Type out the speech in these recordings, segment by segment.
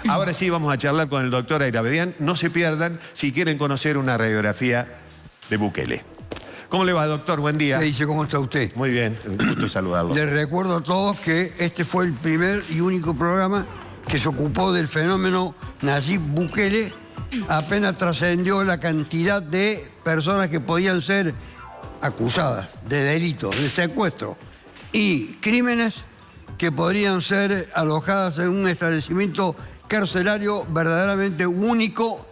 Ahora sí vamos a charlar con el doctor Ayravedian. No se pierdan si quieren conocer una radiografía de Bukele. ¿Cómo le va, doctor? Buen día. ¿Qué dice? ¿Cómo está usted? Muy bien, un gusto saludarlo. Les recuerdo a todos que este fue el primer y único programa que se ocupó del fenómeno Nayib Bukele. Apenas trascendió la cantidad de personas que podían ser acusadas de delitos, de secuestro y crímenes que podrían ser alojadas en un establecimiento carcelario verdaderamente único,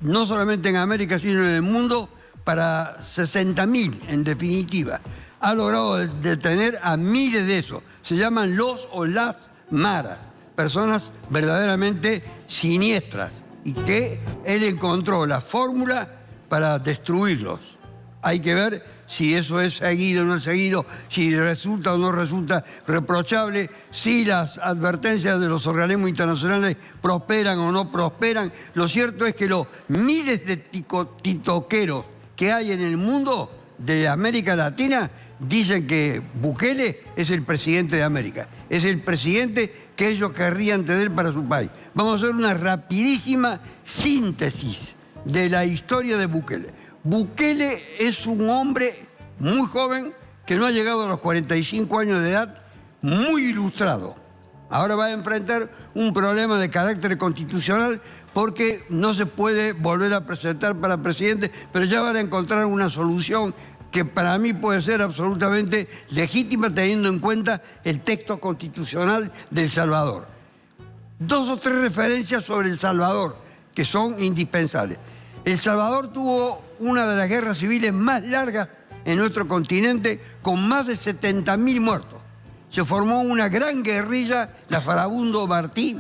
no solamente en América, sino en el mundo, para 60.000 en definitiva. Ha logrado detener a miles de esos. Se llaman los o las maras, personas verdaderamente siniestras, y que él encontró la fórmula para destruirlos. Hay que ver si eso es seguido o no es seguido, si resulta o no resulta reprochable, si las advertencias de los organismos internacionales prosperan o no prosperan. Lo cierto es que los miles de titoqueros que hay en el mundo de América Latina dicen que Bukele es el presidente de América, es el presidente que ellos querrían tener para su país. Vamos a hacer una rapidísima síntesis de la historia de Bukele. Bukele es un hombre muy joven que no ha llegado a los 45 años de edad, muy ilustrado. Ahora va a enfrentar un problema de carácter constitucional porque no se puede volver a presentar para presidente, pero ya van a encontrar una solución que para mí puede ser absolutamente legítima teniendo en cuenta el texto constitucional de El Salvador. 2 o 3 referencias sobre El Salvador que son indispensables. El Salvador tuvo una de las guerras civiles más largas en nuestro continente, con más de 70.000 muertos. Se formó una gran guerrilla, la Farabundo Martí,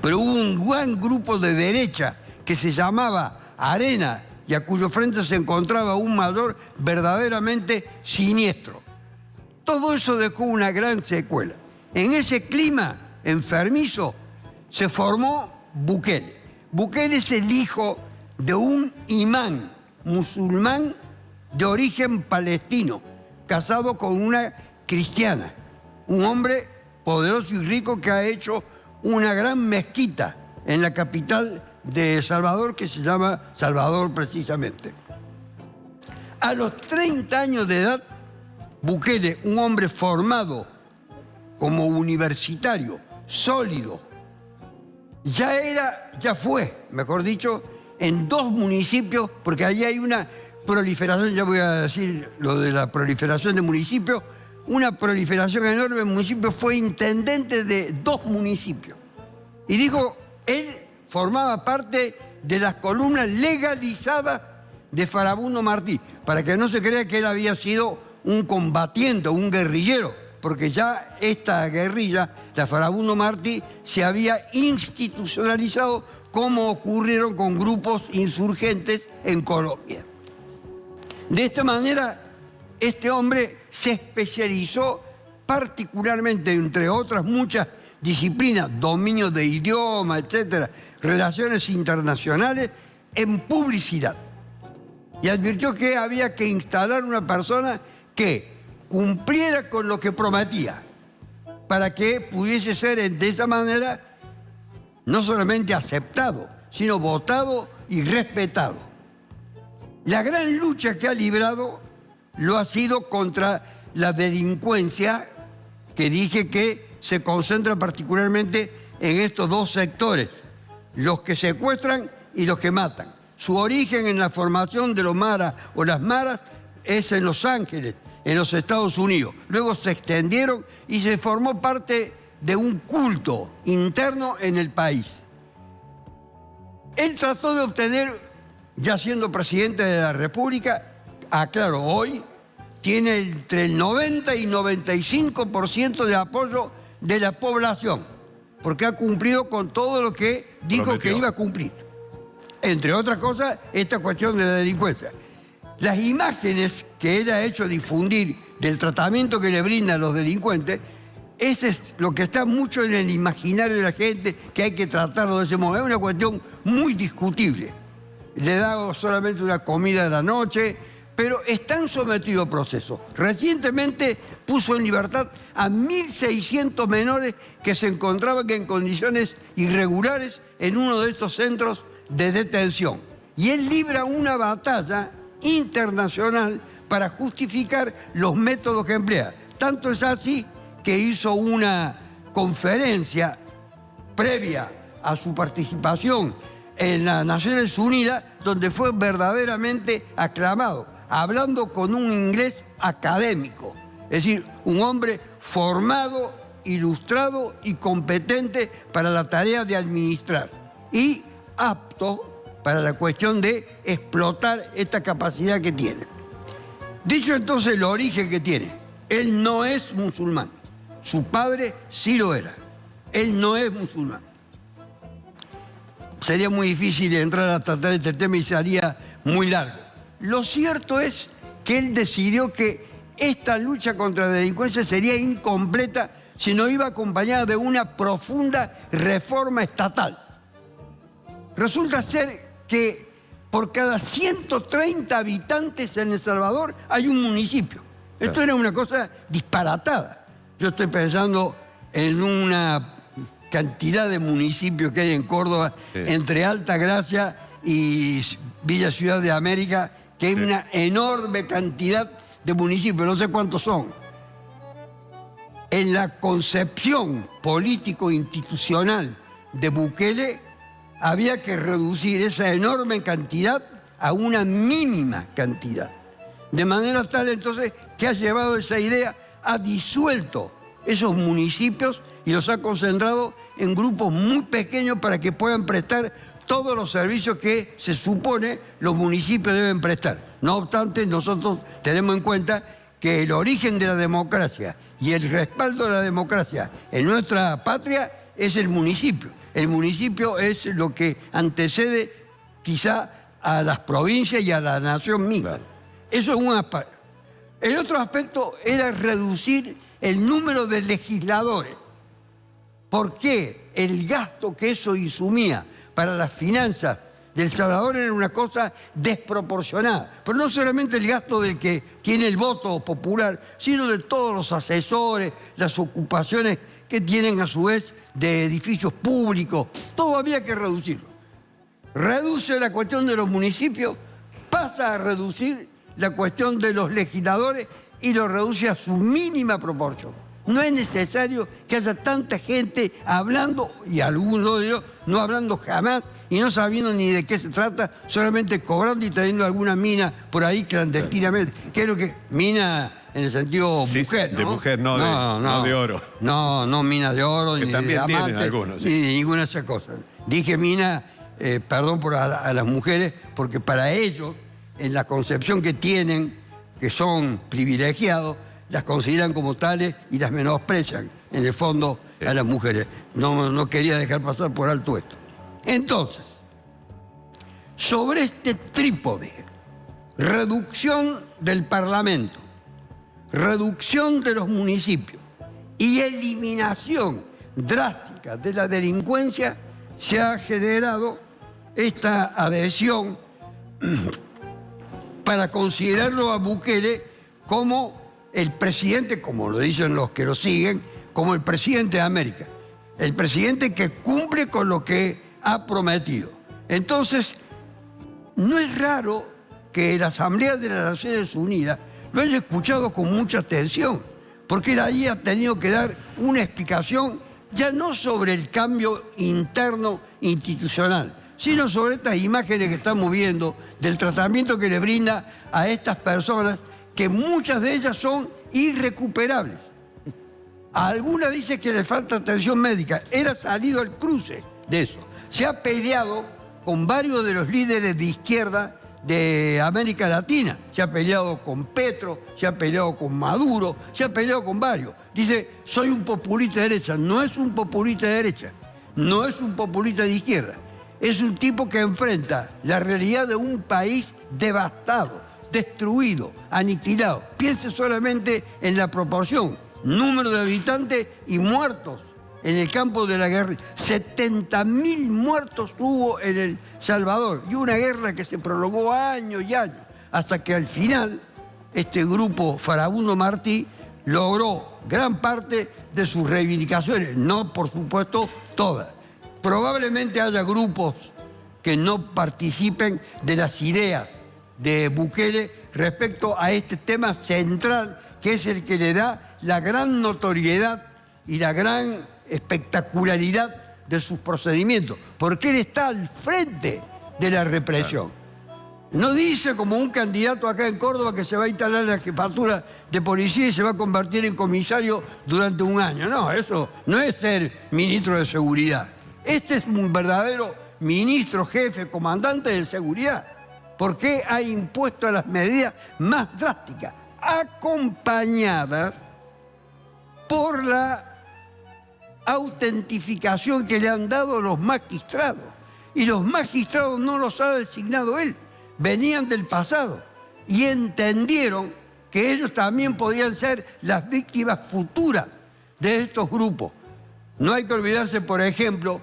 pero hubo un gran grupo de derecha que se llamaba Arena y a cuyo frente se encontraba un mayor verdaderamente siniestro. Todo eso dejó una gran secuela. En ese clima enfermizo se formó Bukele. Bukele es el hijo de un imán musulmán de origen palestino, casado con una cristiana, un hombre poderoso y rico que ha hecho una gran mezquita en la capital de El Salvador, que se llama Salvador precisamente. A los 30 años de edad, Bukele, un hombre formado como universitario, sólido, ya fue, mejor dicho, en 2 municipios, porque allí hay una proliferación, ya voy a decir lo de la proliferación de municipios, una proliferación enorme en municipios, fue intendente de 2 municipios. Y dijo, él formaba parte de las columnas legalizadas de Farabundo Martí, para que no se crea que él había sido un combatiente, un guerrillero, porque ya esta guerrilla, la Farabundo Martí, se había institucionalizado como ocurrieron con grupos insurgentes en Colombia. De esta manera, este hombre se especializó particularmente, entre otras muchas disciplinas, dominio de idioma, etcétera, relaciones internacionales, en publicidad. Y advirtió que había que instalar una persona que cumpliera con lo que prometía, para que pudiese ser de esa manera no solamente aceptado, sino votado y respetado. La gran lucha que ha librado lo ha sido contra la delincuencia, que dije que se concentra particularmente en estos 2 sectores, los que secuestran y los que matan. Su origen en la formación de los maras o las maras es en Los Ángeles, en los Estados Unidos. Luego se extendieron y se formó parte de un culto interno en el país. Él trató de obtener, ya siendo presidente de la República, aclaro, hoy tiene entre el 90 y 95% de apoyo de la población, porque ha cumplido con todo lo que dijo prometió que iba a cumplir. Entre otras cosas, esta cuestión de la delincuencia. Las imágenes que él ha hecho difundir del tratamiento que le brindan los delincuentes, ese es lo que está mucho en el imaginario de la gente, que hay que tratarlo de ese modo. Es una cuestión muy discutible. Le da solamente una comida a la noche, pero están sometidos a proceso. Recientemente puso en libertad a 1.600 menores que se encontraban en condiciones irregulares en uno de estos centros de detención. Y él libra una batalla internacional para justificar los métodos que emplea. Tanto es así que hizo una conferencia previa a su participación en las Naciones Unidas, donde fue verdaderamente aclamado, hablando con un inglés académico, es decir, un hombre formado, ilustrado y competente para la tarea de administrar y apto para la cuestión de explotar esta capacidad que tiene. Dicho entonces el origen que tiene, él no es musulmán, su padre sí lo era, él no es musulmán. Sería muy difícil entrar a tratar este tema y sería muy largo. Lo cierto es que él decidió que esta lucha contra la delincuencia sería incompleta si no iba acompañada de una profunda reforma estatal. Resulta ser que por cada 130 habitantes en El Salvador hay un municipio. Esto era una cosa disparatada. Yo estoy pensando en una cantidad de municipios que hay en Córdoba, entre Alta Gracia y Villa Ciudad de América, que hay una enorme cantidad de municipios, no sé cuántos son. En la concepción político-institucional de Bukele, había que reducir esa enorme cantidad a una mínima cantidad. De manera tal, entonces, que ha llevado esa idea, ha disuelto esos municipios y los ha concentrado en grupos muy pequeños para que puedan prestar todos los servicios que se supone los municipios deben prestar. No obstante, nosotros tenemos en cuenta que el origen de la democracia y el respaldo de la democracia en nuestra patria es el municipio. El municipio es lo que antecede quizá a las provincias y a la nación misma. Claro. Eso es un aspecto. El otro aspecto era reducir el número de legisladores. ¿Por qué? El gasto que eso insumía para las finanzas de El Salvador era una cosa desproporcionada. Pero no solamente el gasto del que tiene el voto popular, sino de todos los asesores, las ocupaciones que tienen a su vez de edificios públicos. Todo había que reducirlo. Reduce la cuestión de los municipios, pasa a reducir la cuestión de los legisladores y lo reduce a su mínima proporción. No es necesario que haya tanta gente hablando, y algunos de ellos no hablando jamás y no sabiendo ni de qué se trata, solamente cobrando y trayendo alguna mina por ahí clandestinamente. ¿Qué es lo que? Mina en el sentido mujer, ¿no? De mujer, no de oro. No mina de oro, que ni también de diamante, tienen algunos, sí. ni de ninguna de esas cosas. Dije mina, perdón por a las mujeres, porque para ellos, en la concepción que tienen, que son privilegiados, las consideran como tales y las menosprecian, en el fondo, a las mujeres. No quería dejar pasar por alto esto. Entonces, sobre este trípode, reducción del Parlamento, reducción de los municipios y eliminación drástica de la delincuencia, se ha generado esta adhesión para considerarlo a Bukele como el presidente, como lo dicen los que lo siguen, como el presidente de América. El presidente que cumple con lo que ha prometido. Entonces, no es raro que la Asamblea de las Naciones Unidas lo haya escuchado con mucha atención, porque él ahí ha tenido que dar una explicación ya no sobre el cambio interno institucional, sino sobre estas imágenes que estamos viendo del tratamiento que le brinda a estas personas, que muchas de ellas son irrecuperables. A algunas dice que le falta atención médica. Él ha salido al cruce de eso. Se ha peleado con varios de los líderes de izquierda de América Latina. Se ha peleado con Petro, se ha peleado con Maduro, se ha peleado con varios. Dice, soy un populista de derecha. No es un populista de derecha, no es un populista de izquierda. Es un tipo que enfrenta la realidad de un país devastado, destruido, aniquilado. Piense solamente en la proporción, número de habitantes y muertos en el campo de la guerra. 70.000 muertos hubo en El Salvador, y una guerra que se prolongó años y años. hasta que al final este grupo Farabundo Martí logró gran parte de sus reivindicaciones, no por supuesto todas. Probablemente haya grupos que no participen de las ideas de Bukele respecto a este tema central, que es el que le da la gran notoriedad y la gran espectacularidad de sus procedimientos, porque él está al frente de la represión. No dice como un candidato acá en Córdoba que se va a instalar la jefatura de policía y se va a convertir en comisario durante un año. No, eso no es ser ministro de seguridad. Este es un verdadero ministro, jefe, comandante de seguridad, porque ha impuesto las medidas más drásticas, acompañadas por la autentificación que le han dado los magistrados. Y los magistrados no los ha designado él, venían del pasado y entendieron que ellos también podían ser las víctimas futuras de estos grupos. No hay que olvidarse, por ejemplo,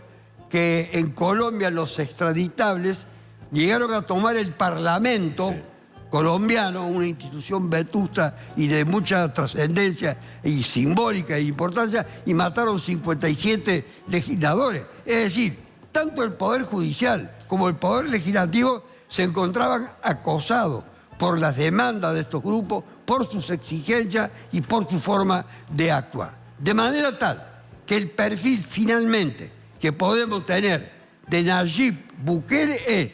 que en Colombia los extraditables llegaron a tomar el Parlamento colombiano, una institución vetusta y de mucha trascendencia y simbólica e importancia, y mataron 57 legisladores. Es decir, tanto el Poder Judicial como el Poder Legislativo se encontraban acosados por las demandas de estos grupos, por sus exigencias y por su forma de actuar. De manera tal que el perfil finalmente que podemos tener de Nayib Bukele es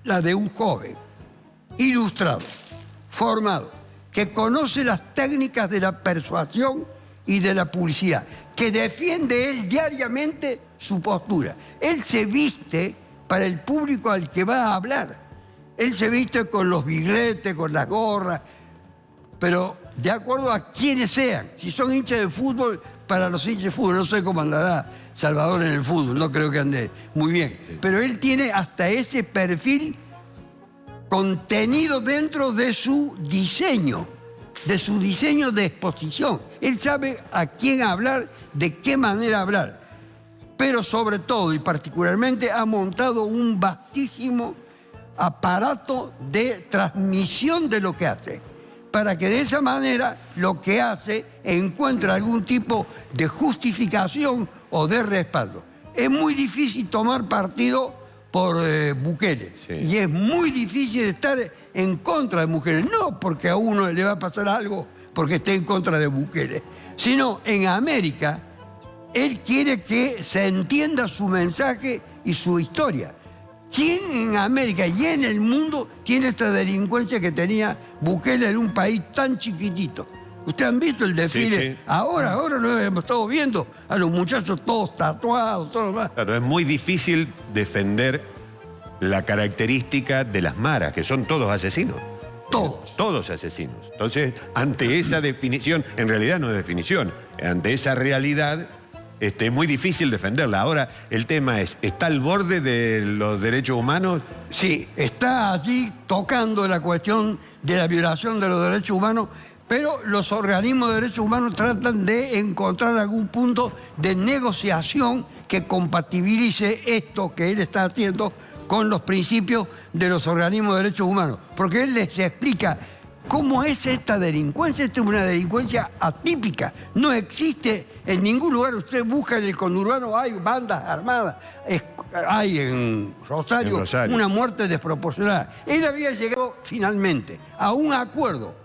la de un joven ilustrado, formado, que conoce las técnicas de la persuasión y de la publicidad, que defiende él diariamente su postura. Él se viste para el público al que va a hablar. Él se viste con los bigletes, con las gorras, pero de acuerdo a quienes sean. Si son hinchas de fútbol, para los hinchas de fútbol. No sé cómo andará Salvador en el fútbol, no creo que ande muy bien. Pero él tiene hasta ese perfil contenido dentro de su diseño de exposición. Él sabe a quién hablar, de qué manera hablar. Pero sobre todo y particularmente ha montado un vastísimo aparato de transmisión de lo que hace, para que de esa manera lo que hace encuentre algún tipo de justificación o de respaldo. Es muy difícil tomar partido por Bukele. Sí. Y es muy difícil estar en contra de Bukele. No porque a uno le va a pasar algo porque esté en contra de Bukele, sino en América, él quiere que se entienda su mensaje y su historia. ¿Quién en América y en el mundo tiene esta delincuencia que tenía Bukele en un país tan chiquitito? ¿Ustedes han visto el desfile? Sí, sí. Ahora lo hemos estado viendo a los muchachos todos tatuados, todo lo más. Claro, es muy difícil defender la característica de las maras, que son todos asesinos. Todos. Todos asesinos. Entonces, ante esa definición, en realidad no es definición, ante esa realidad, es muy difícil defenderla. Ahora, el tema es, ¿está al borde de los derechos humanos? Sí, está allí tocando la cuestión de la violación de los derechos humanos, pero los organismos de derechos humanos tratan de encontrar algún punto de negociación que compatibilice esto que él está haciendo con los principios de los organismos de derechos humanos. Porque él les explica cómo es esta delincuencia. Esta es una delincuencia atípica. No existe en ningún lugar. Usted busca en el conurbano, hay bandas armadas. Hay en Rosario una muerte desproporcionada. Él había llegado finalmente a un acuerdo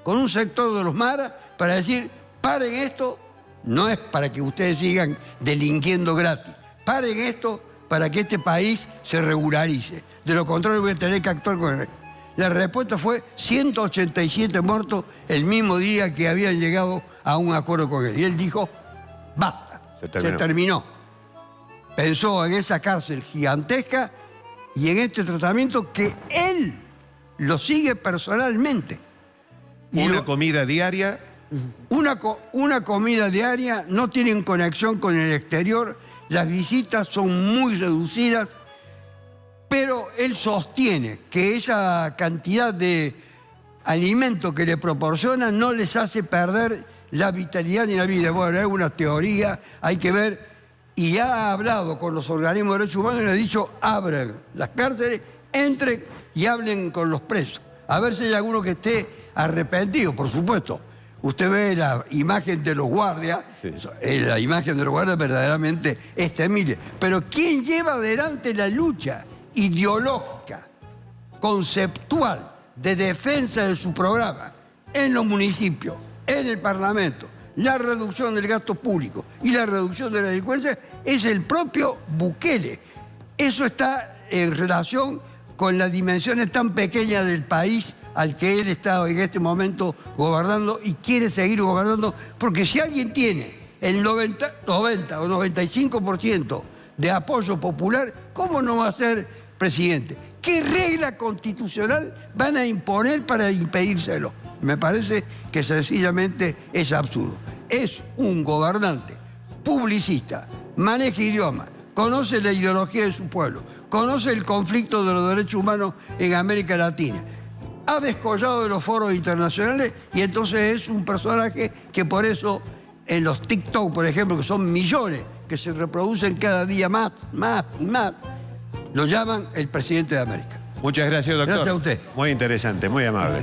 con un sector de los maras para decir, paren esto, no es para que ustedes sigan delinquiendo gratis, paren esto para que este país se regularice. De lo contrario voy a tener que actuar con él. La respuesta fue 187 muertos el mismo día que habían llegado a un acuerdo con él. Y él dijo, basta, se terminó. Pensó en esa cárcel gigantesca y en este tratamiento que él lo sigue personalmente. ¿Una comida diaria? Una comida diaria, no tienen conexión con el exterior, las visitas son muy reducidas, pero él sostiene que esa cantidad de alimento que le proporcionan no les hace perder la vitalidad ni la vida. Bueno, es una teoría, hay que ver, y ha hablado con los organismos de derechos humanos y le ha dicho, abran las cárceles, entren y hablen con los presos. A ver si hay alguno que esté arrepentido, por supuesto. Usted ve la imagen de los guardias, Sí. La imagen de los guardias verdaderamente es temible. Pero ¿quién lleva adelante la lucha ideológica, conceptual, de defensa de su programa en los municipios, en el Parlamento, la reducción del gasto público y la reducción de la delincuencia? Es el propio Bukele. Eso está en relación con las dimensiones tan pequeñas del país al que él está en este momento gobernando y quiere seguir gobernando, porque si alguien tiene el 90 o 95% de apoyo popular, ¿cómo no va a ser presidente? ¿Qué regla constitucional van a imponer para impedírselo? Me parece que sencillamente es absurdo. Es un gobernante publicista, maneja idioma, conoce la ideología de su pueblo, conoce el conflicto de los derechos humanos en América Latina, ha descollado de los foros internacionales y entonces es un personaje que por eso en los TikTok, por ejemplo, que son millones, que se reproducen cada día más y más, lo llaman el presidente de América. Muchas gracias, doctor. Gracias a usted. Muy interesante, muy amable.